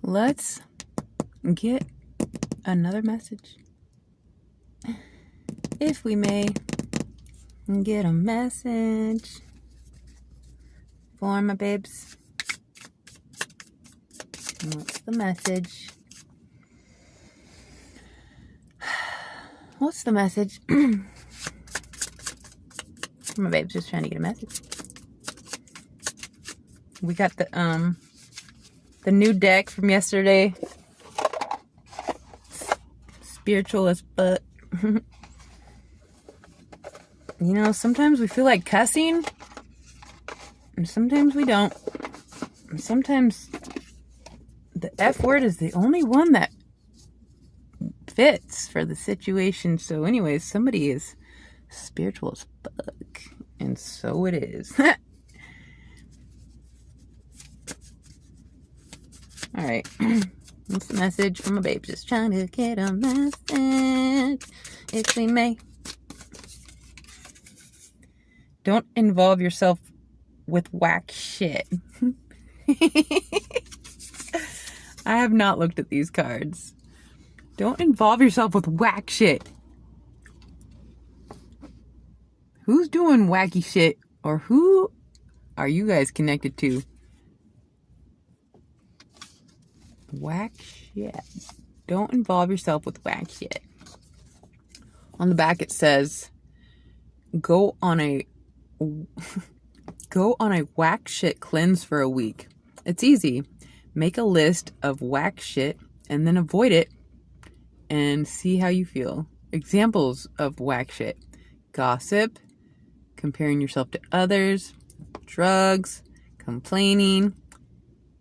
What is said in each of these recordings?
Let's get another message. If we may get a message for my babes. What's the message? What's the message? My babe's just trying to get a message. We got the new deck from yesterday. Spiritual as fuck. You know, sometimes we feel like cussing, and sometimes we don't. And sometimes the F word is the only one that fits for the situation. So anyways, somebody is spiritual as fuck, and so it is. All right. What's the message from my babe? Just trying to get a message, if we may. Don't involve yourself with whack shit. I have not looked at these cards. Don't involve yourself with whack shit. Who's doing wacky shit? Or who are you guys connected to? Whack shit. Don't involve yourself with whack shit. On the back it says, go on a whack shit cleanse for a week. It's easy. Make a list of whack shit and then avoid it and see how you feel. Examples of whack shit: gossip, comparing yourself to others, drugs, complaining,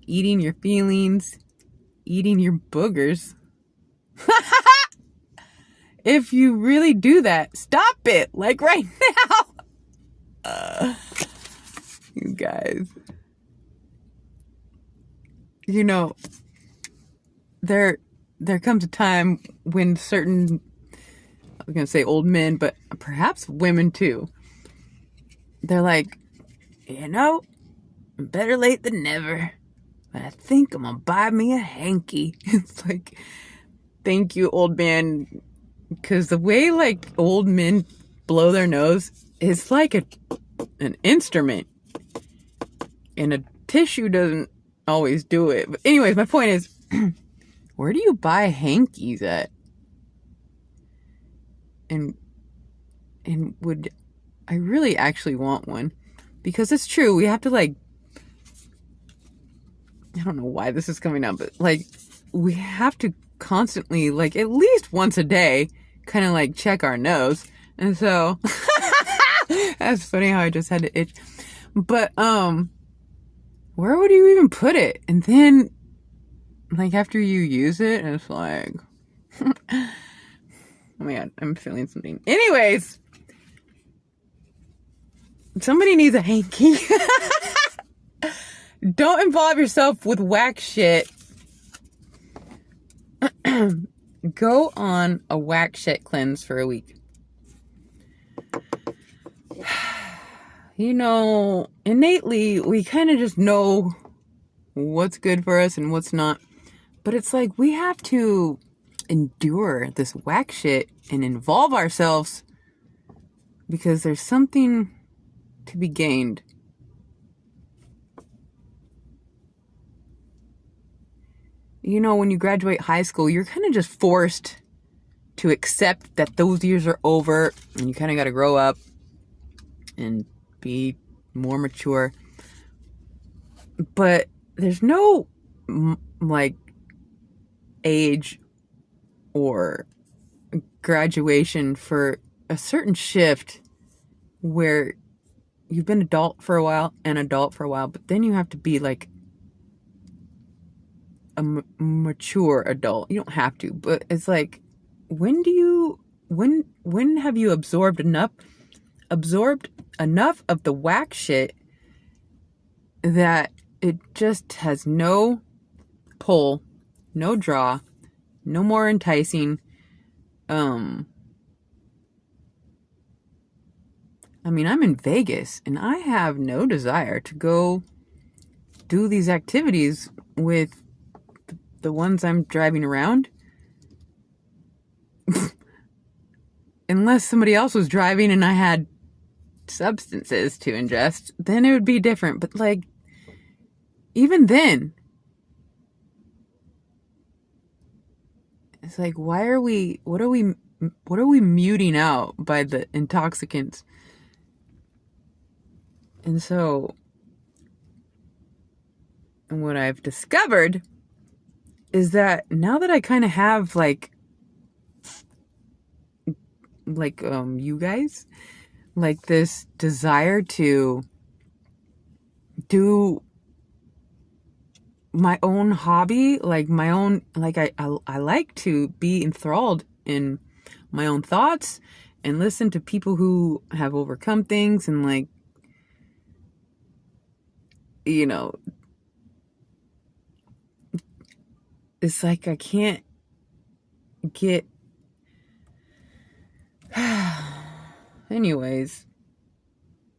eating your feelings, eating your boogers. If you really do that, stop it, like right now. You guys, you know, there comes a time when certain, I was gonna say old men, but perhaps women too, they're like, you know, better late than never, but I think I'm gonna buy me a hanky. It's like, thank you, old man, because the way like old men blow their nose is like an instrument, and a tissue doesn't always do it. But anyways, my point is, where do you buy hankies at? And would I really actually want one? Because it's true, we have to like, I don't know why this is coming up, but like we have to constantly, like at least once a day, kind of like check our nose. And so that's funny how I just had to itch. But where would you even put it? And then like after you use it, it's like oh my god, I'm feeling something. Anyways, somebody needs a hanky. Don't involve yourself with whack shit. Go on a whack shit cleanse for a week. You know, innately, we kind of just know what's good for us and what's not. But it's like we have to endure this whack shit and involve ourselves because there's something to be gained. You know, when you graduate high school, you're kind of just forced to accept that those years are over and you kind of got to grow up and be more mature. But there's no like age or graduation for a certain shift where you've been adult for a while, but then you have to be like a mature adult. You don't have to, but it's like, when have you absorbed enough of the whack shit that it just has no pull, no draw, no more enticing. I mean, I'm in Vegas and I have no desire to go do these activities with the ones I'm driving around, unless somebody else was driving and I had substances to ingest, then it would be different. But like, even then, it's like, what are we muting out by the intoxicants? And so, what I've discovered is that now that I kind of have like you guys, like this desire to do my own hobby, like my own, like I like to be enthralled in my own thoughts and listen to people who have overcome things, and like, you know, it's like I can't get anyways,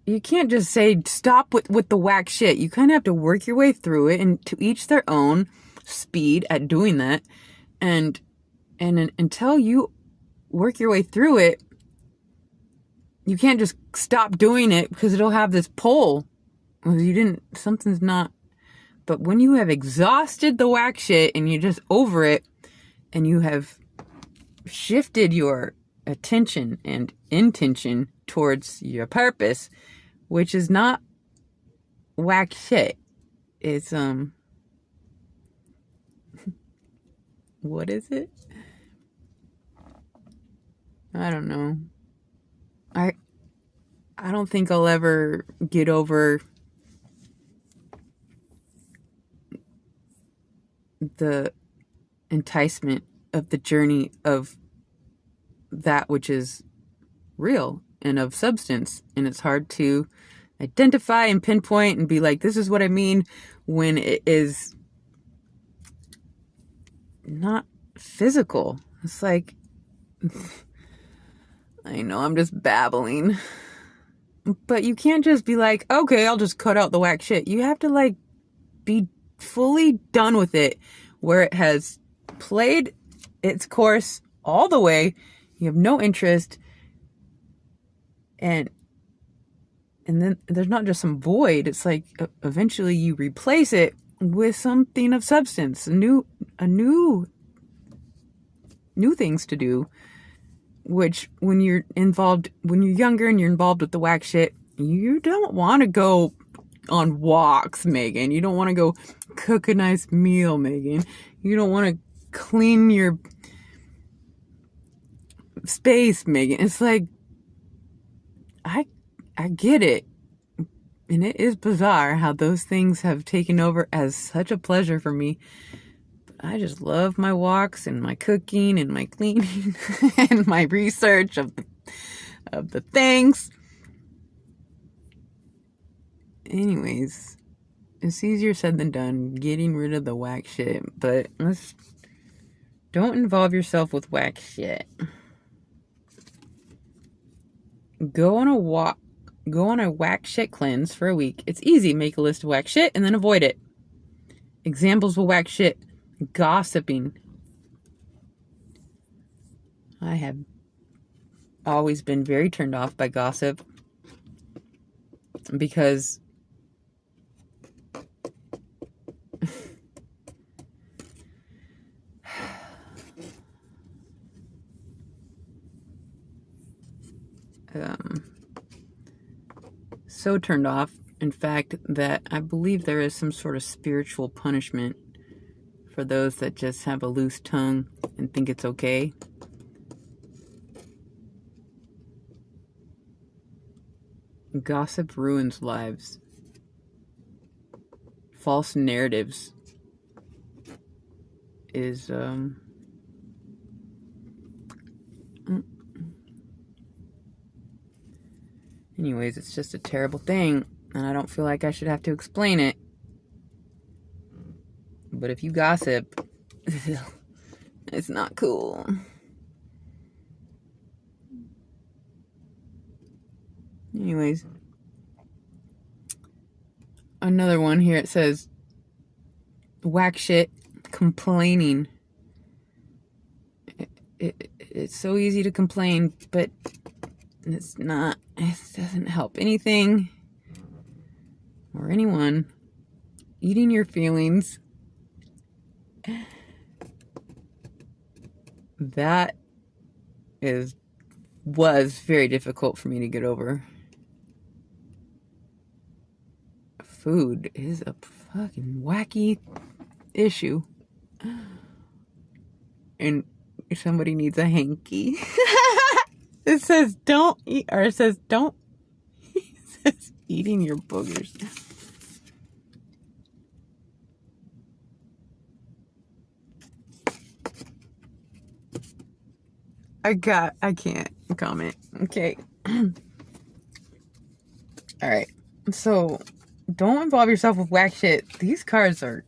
you can't just say stop with the whack shit. You kind of have to work your way through it, and to each their own speed at doing that. And until you work your way through it, you can't just stop doing it because it'll have this pull. Something's not. But when you have exhausted the whack shit and you're just over it, and you have shifted your attention and intention towards your purpose, which is not whack shit. It's what is it? I don't know. I don't think I'll ever get over the enticement of the journey of that which is real and of substance. And it's hard to identify and pinpoint and be like, this is what I mean, when it is not physical. It's like, I know I'm just babbling, but you can't just be like, okay, I'll just cut out the whack shit. You have to like be fully done with it, where it has played its course all the way. You have no interest, and then there's not just some void. It's like eventually you replace it with something of substance, new things to do. Which when you're younger and you're involved with the whack shit, you don't want to go on walks, Megan. You don't want to go cook a nice meal, Megan. You don't want to clean your space, Megan. It's like, I get it. And it is bizarre how those things have taken over as such a pleasure for me. But I just love my walks and my cooking and my cleaning and my research of the things. Anyways, it's easier said than done getting rid of the whack shit, but don't involve yourself with whack shit. Go on a whack shit cleanse for a week. It's easy. Make a list of whack shit and then avoid it. Examples of whack shit: gossiping. I have always been very turned off by gossip because so turned off, in fact, that I believe there is some sort of spiritual punishment for those that just have a loose tongue and think it's okay. Gossip ruins lives. False narratives is anyways, it's just a terrible thing, and I don't feel like I should have to explain it. But if you gossip, it's not cool. Anyways, another one here. It says, whack shit complaining. It's so easy to complain, but it's not. It doesn't help anything or anyone. Eating your feelings. That was very difficult for me to get over. Food is a fucking wacky issue. And somebody needs a hanky. It says don't eat, or it says don't. It says eating your boogers. I can't comment. Okay. Alright. So, don't involve yourself with whack shit. These cards are...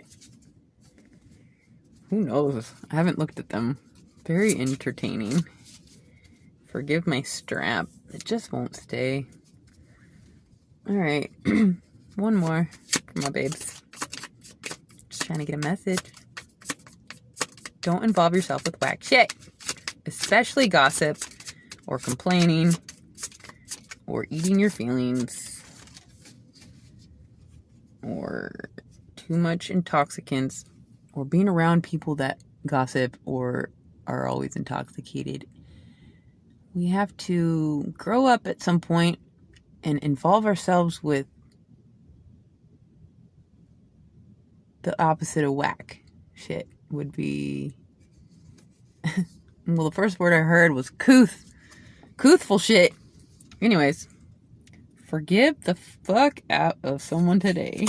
Who knows? I haven't looked at them. Very entertaining. Forgive my strap. It just won't stay. Alright. One more for my babes. Just trying to get a message. Don't involve yourself with whack shit. Especially gossip, or complaining, or eating your feelings, or too much intoxicants, or being around people that gossip or are always intoxicated. We have to grow up at some point and involve ourselves with the opposite of whack shit would be... Well, the first word I heard was couthful shit. Anyways, forgive the fuck out of someone today.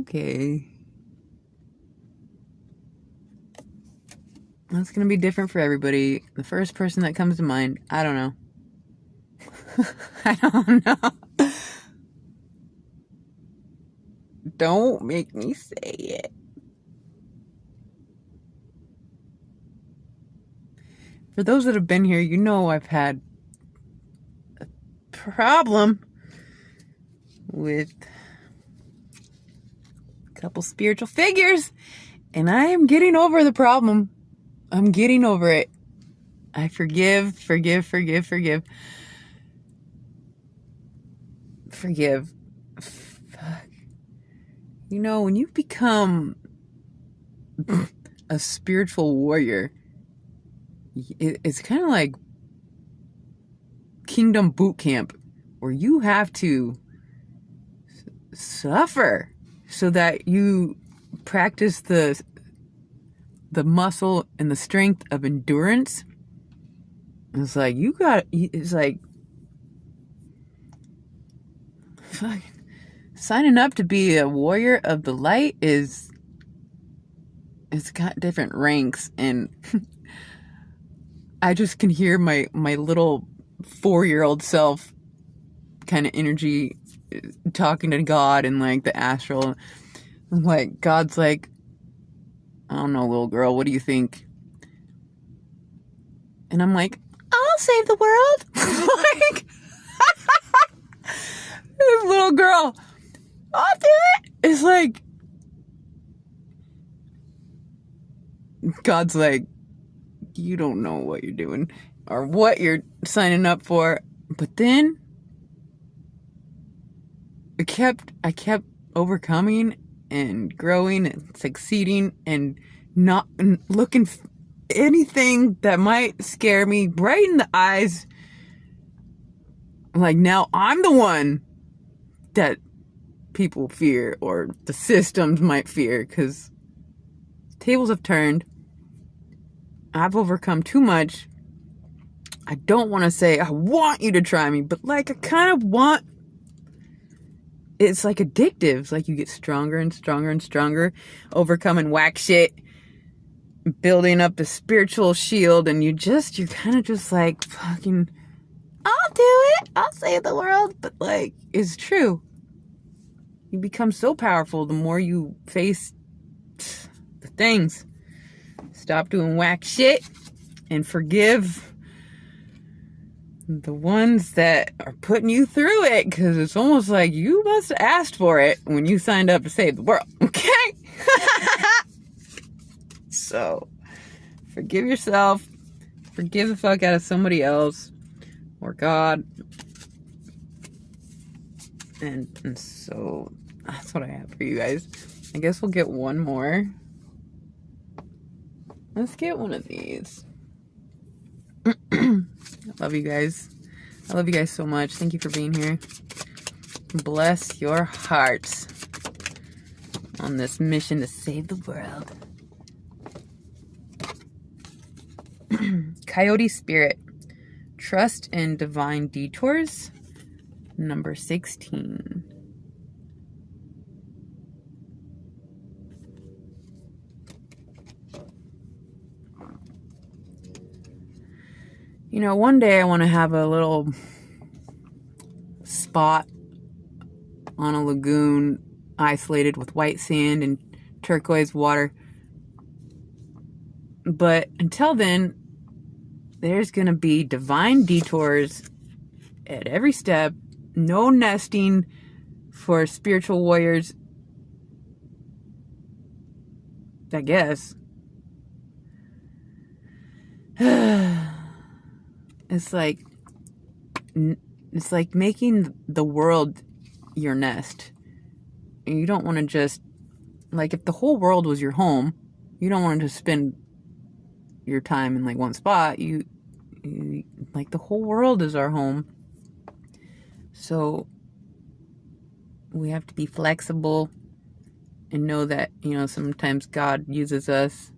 Okay. That's gonna be different for everybody. The first person that comes to mind, I don't know. I don't know. Don't make me say it. For those that have been here, you know I've had a problem with a couple spiritual figures, and I am getting over the problem. I'm getting over it. I forgive. Fuck. You know, when you become a spiritual warrior, it's kind of like Kingdom Boot Camp, where you have to suffer so that you practice the muscle and the strength of endurance. It's like it's like fucking signing up to be a warrior of the light it's got different ranks, and I just can hear my little 4-year-old self kind of energy talking to God and like the astral. Like, God's like, I don't know, little girl, what do you think? And I'm like, I'll save the world. Like, this little girl, I'll do it. It's like, God's like, you don't know what you're doing or what you're signing up for. But then I kept overcoming and growing and succeeding and not looking anything that might scare me right in the eyes. Like, now I'm the one that people fear, or the systems might fear, because tables have turned. I've overcome too much. I don't want to say I want you to try me, but like, I kind of want. It's like addictive. It's like you get stronger and stronger and stronger, overcoming whack shit, building up the spiritual shield, and you're kind of just like, fucking, I'll do it. I'll save the world. But like, it's true. You become so powerful the more you face the things. Stop doing whack shit and forgive the ones that are putting you through it, because it's almost like you must have asked for it when you signed up to save the world, okay? So, forgive yourself, forgive the fuck out of somebody else, or God, and so, that's what I have for you guys. I guess we'll get one more. Let's get one of these. I love you guys. I love you guys so much. Thank you for being here. Bless your hearts on this mission to save the world. Coyote Spirit. Trust in divine detours. Number 16. You know, one day I want to have a little spot on a lagoon isolated with white sand and turquoise water. But until then, there's going to be divine detours at every step. No nesting for spiritual warriors, I guess. It's like making the world your nest. You don't want to just, like, if the whole world was your home, you don't want to just spend your time in like one spot. You like, the whole world is our home. So we have to be flexible and know that, you know, sometimes God uses us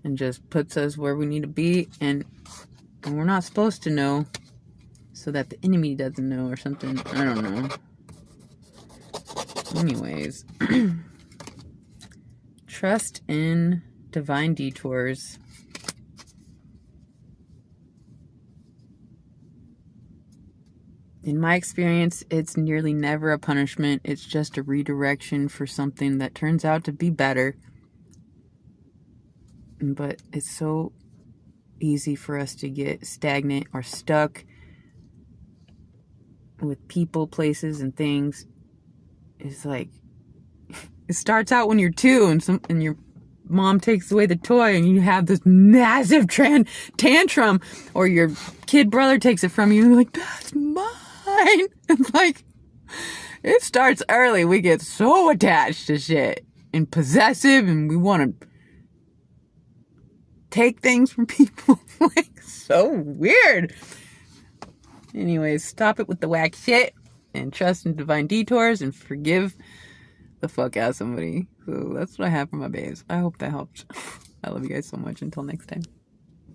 and just puts us where we need to be, and we're not supposed to know, so that the enemy doesn't know or something. I don't know. Anyways. Trust in divine detours. In my experience, it's nearly never a punishment. It's just a redirection for something that turns out to be better. But it's so easy for us to get stagnant or stuck with people, places, and things. It's like, it starts out when you're 2 and your mom takes away the toy and you have this massive tantrum, or your kid brother takes it from you and you're like, that's mine. It's like, it starts early. We get so attached to shit and possessive, and we want to take things from people. Like, so weird. Anyways, stop it with the whack shit and trust in divine detours and forgive the fuck out of somebody. So that's what I have for my babes. I hope that helped. I love you guys so much. Until next time.